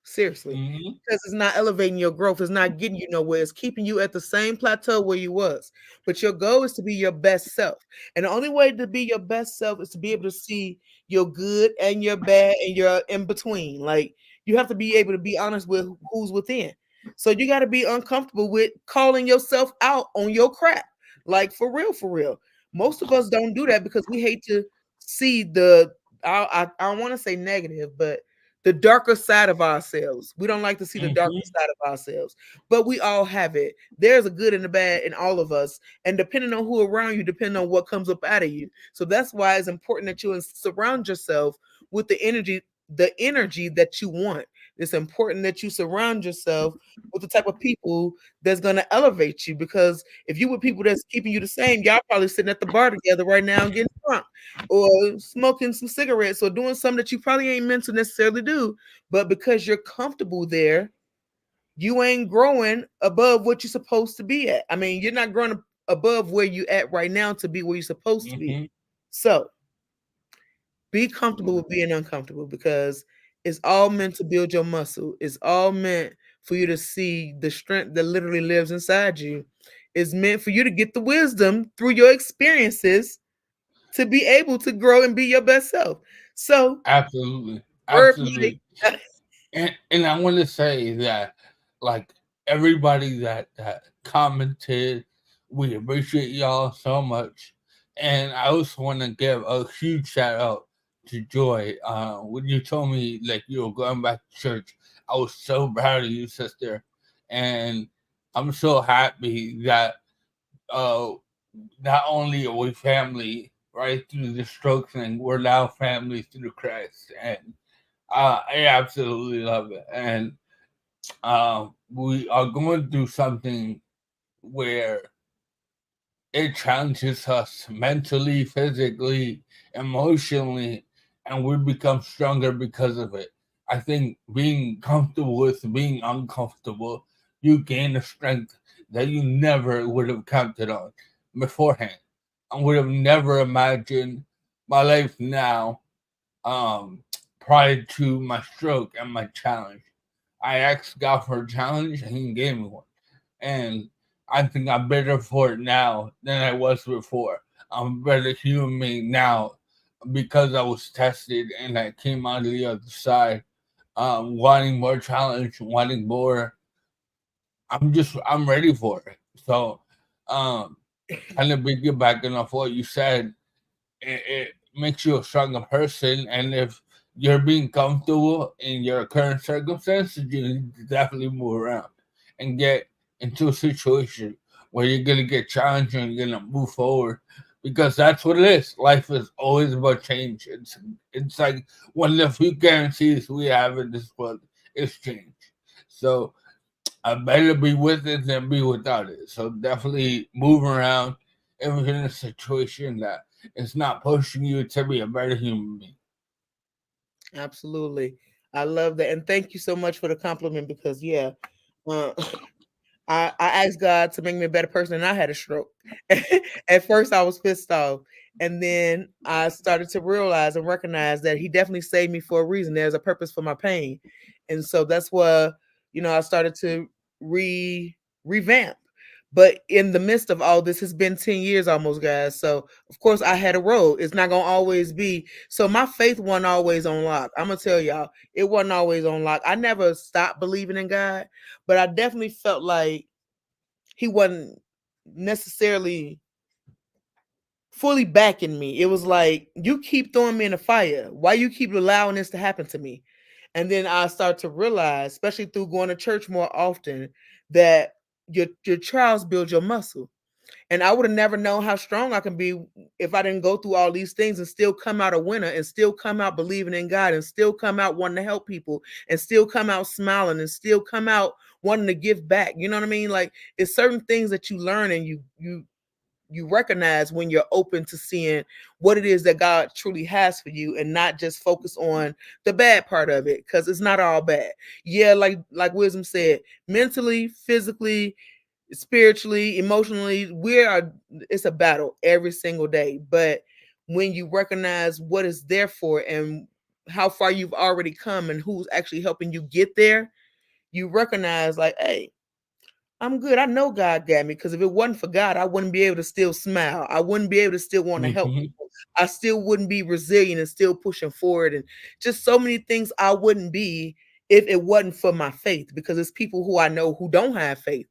Seriously. Hmm. Because it's not elevating your growth. It's not getting you nowhere. It's keeping you at the same plateau where you was. But your goal is to be your best self. And the only way to be your best self is to be able to see your good and your bad and your in between. Like you have to be able to be honest with who's within. So you got to be uncomfortable with calling yourself out on your crap. Like for real, for real. Most of us don't do that because we hate to see the I don't want to say negative, but the darker side of ourselves. We don't like to see the darker Hmm. side of ourselves, but we all have it. There's a good and a bad in all of us, and depending on who around you, depending on what comes up out of you. So that's why it's important that you surround yourself with the energy that you want. It's important that you surround yourself with the type of people that's going to elevate you. Because if you with people that's keeping you the same, y'all probably sitting at the bar together right now and getting drunk or smoking some cigarettes or doing something that you probably ain't meant to necessarily do. But because you're comfortable there, you ain't growing above what you're supposed to be at. I mean, you're not growing above where you at right now to be where you're supposed to be. Hmm. So be comfortable with being uncomfortable because it's all meant to build your muscle. It's all meant for you to see the strength that literally lives inside you. It's meant for you to get the wisdom through your experiences to be able to grow and be your best self. So, Absolutely, word play. absolutely. And I want to say that, like, everybody that commented, we appreciate y'all so much. And I also want to give a huge shout out to Joy. When you told me like you were going back to church, I was so proud of you, sister. And I'm so happy that uh not only are we family right through the stroke thing, we're now family through Christ. And I absolutely love it. And we are going through something where it challenges us mentally, physically, emotionally, and we become stronger because of it. I think being comfortable with being uncomfortable, you gain a strength that you never would have counted on beforehand. I would have never imagined my life now um, prior to my stroke and my challenge. I asked God for a challenge and He gave me one. And I think I'm better for it now than I was before. I'm a better human being now because I was tested and I came out of the other side, wanting more challenge, wanting more. I'm ready for it. So, um, kind of piggybacking off what you said, it makes you a stronger person. And if you're being comfortable in your current circumstances, you need to definitely move around and get into a situation where you're gonna get challenged and you're gonna move forward. Because that's what it is. Life is always about change. It's like one of the few guarantees we have in this world is change. So I better be with it than be without it. So definitely move around if you're in a situation that it's not pushing you to be a better human being. Absolutely. I love that. And thank you so much for the compliment because, yeah, uh, I asked God to make me a better person, and I had a stroke. At first, I was pissed off, and then I started to realize and recognize that He definitely saved me for a reason. There's a purpose for my pain, and so that's why I started to revamp. But in the midst of all this, it's been 10 years almost, guys. So of course, I had a road. It's not gonna always be. So my faith wasn't always on lock. I'm gonna tell y'all, it wasn't always on lock. I never stopped believing in God, but I definitely felt like He wasn't necessarily fully backing me. It was like, you keep throwing me in the fire. Why you keep allowing this to happen to me? And then I start to realize, especially through going to church more often, that your trials build your muscle. And I would have never known how strong I can be if I didn't go through all these things and still come out a winner and still come out believing in God and still come out wanting to help people and still come out smiling and still come out wanting to give back. You know what I mean? Like it's certain things that you learn and you recognize when you're open to seeing what it is that God truly has for you and not just focus on the bad part of it because it's not all bad. Yeah, like Wisdom said, mentally, physically, spiritually, emotionally, it's a battle every single day. But when you recognize what is there for and how far you've already come and who's actually helping you get there, you recognize like, hey, I'm good. I know God got me, because if it wasn't for God, I wouldn't be able to still smile. I wouldn't be able to still want to help Mm-hmm. people. I still wouldn't be resilient and still pushing forward, and just so many things I wouldn't be if it wasn't for my faith, because it's people who I know who don't have faith,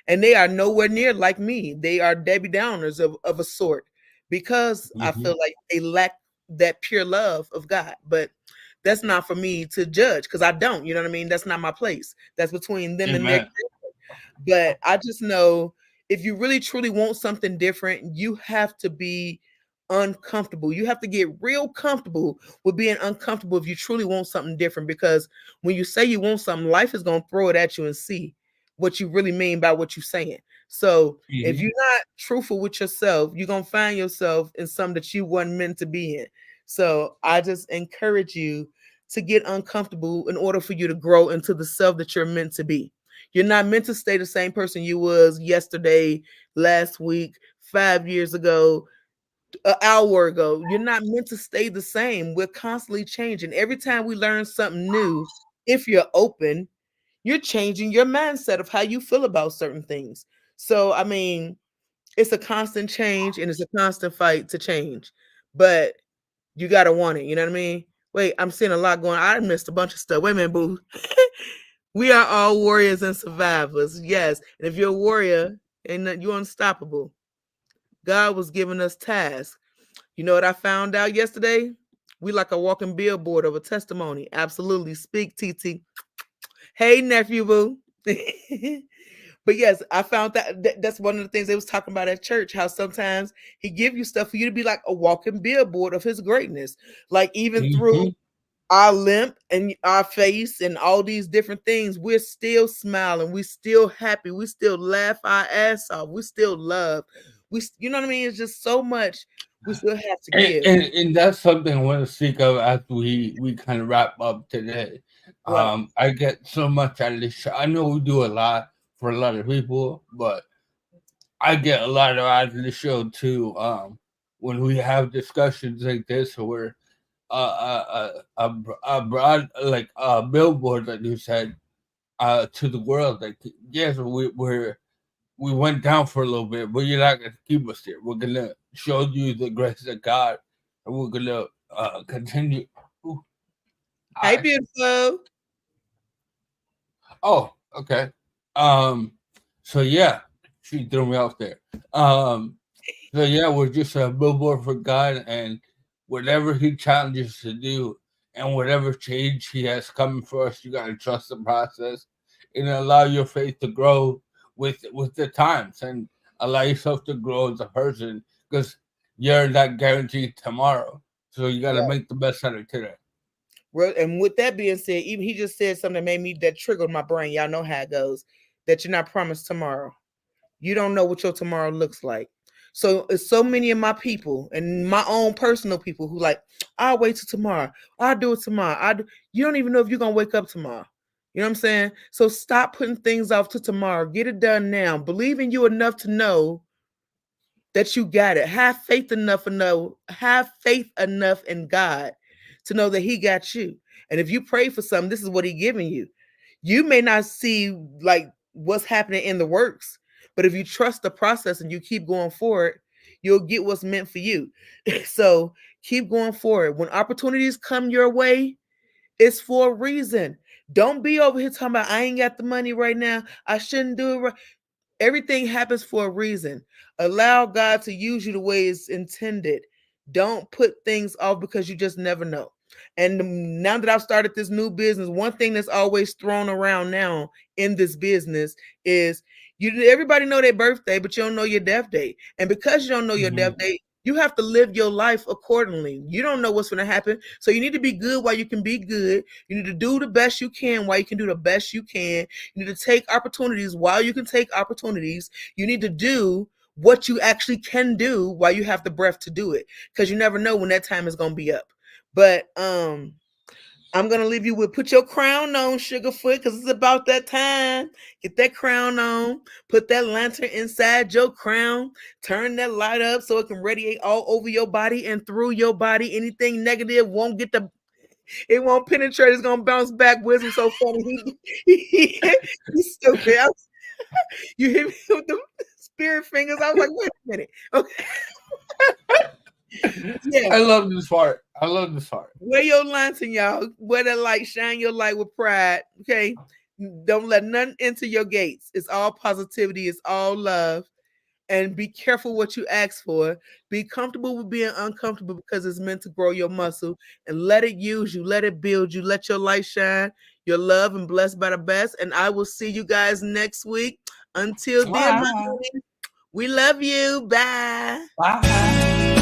and they are nowhere near like me. They are Debbie Downers of a sort, because I Mm-hmm. feel like they lack that pure love of God. But that's not for me to judge, because I don't. You know what I mean? That's not my place. That's between them and their. Amen. But I just know, if you really truly want something different, you have to be uncomfortable. You have to get real comfortable with being uncomfortable if you truly want something different. Because when you say you want something, life is going to throw it at you and see what you really mean by what you're saying. So if Mm-hmm. you're not truthful with yourself, you're going to find yourself in something that you wasn't meant to be in. So I just encourage you to get uncomfortable in order for you to grow into the self that you're meant to be. You're not meant to stay the same person you was yesterday, last week, 5 years ago, an hour ago. You're not meant to stay the same. We're constantly changing. Every time we learn something new, if you're open, you're changing your mindset of how you feel about certain things. So, I mean, it's a constant change and it's a constant fight to change. But you gotta want it. You know what I mean? Wait, I'm seeing a lot going on. I missed a bunch of stuff. Wait a minute, boo. We are all warriors and survivors. Yes. And if you're a warrior, and you're unstoppable. God was giving us tasks. You know what I found out yesterday? We like a walking billboard of a testimony. Absolutely. Speak, TT. Hey, nephew boo. But yes, I found that's one of the things they was talking about at church. How sometimes he give you stuff for you to be like a walking billboard of his greatness. Like even through Mm-hmm. our limp and our face and all these different things, we're still smiling, we still happy, we still laugh our ass off, we still love, you know what I mean? It's just so much we still have to And, give. and, and that's something I want to speak of as we kind of wrap up today. Right. I get so much out of this show. I know we do a lot for a lot of people, but I get a lot out of the show too. When we have discussions like this, where a broad like a billboard, like you said, to the world, like yes, we went down for a little bit, but you're not gonna keep us here. We're gonna show you the grace of God, and we're gonna continue. Ooh, Hey, I beautiful. oh okay. Um, so yeah, she threw me off there. Um, So yeah, we're just a billboard for God, and whatever He challenges to do, and whatever change He has coming for us, you gotta trust the process, and allow your faith to grow with the times, and allow yourself to grow as a person, because you're not guaranteed tomorrow. So you gotta Right. make the best out of today. Well, and with that being said, even he just said something that made me, that triggered my brain. Y'all know how it goes. That you're not promised tomorrow. You don't know what your tomorrow looks like. So it's so many of my people and my own personal people who like, I'll wait till tomorrow. I'll do it tomorrow. You don't even know if you're gonna wake up tomorrow. You know what I'm saying? So stop putting things off to tomorrow. Get it done now. Believe in you enough to know that you got it. Have faith enough in God to know that He got you. And if you pray for something, this is what He giving you. You may not see like what's happening in the works, but if you trust the process and you keep going forward, you'll get what's meant for you. So keep going forward. When opportunities come your way, it's for a reason. Don't be over here talking about I ain't got the money right now. I shouldn't do it right. Everything happens for a reason. Allow God to use you the way it's intended. Don't put things off because you just never know. And now that I've started this new business, one thing that's always thrown around now in this business is everybody know their birthday, but you don't know your death date. And because you don't know your Mhm. death date, you have to live your life accordingly. You don't know what's going to happen. So you need to be good while you can be good. You need to do the best you can while you can do the best you can. You need to take opportunities while you can take opportunities. You need to do what you actually can do while you have the breath to do it, because you never know when that time is going to be up. But I'm gonna leave you with, put your crown on, Sugarfoot, because it's about that time. Get that crown on. Put that lantern inside your crown. Turn that light up so it can radiate all over your body and through your body. Anything negative won't get the It won't penetrate. It's gonna bounce back. Wisdom so funny. He's stupid. You hit me with the spirit fingers. I was like, wait a minute. Okay. Yeah. I love this part. I love this part. Wear your lantern, y'all. Wear that light. Shine your light with pride. Okay. Don't let nothing enter your gates. It's all positivity. It's all love. And be careful what you ask for. Be comfortable with being uncomfortable because it's meant to grow your muscle, and let it use you, let it build you, let your light shine. You're loved and blessed by the best. And I will see you guys next week. Until then, my Bye. honey, we love you. Bye. Bye.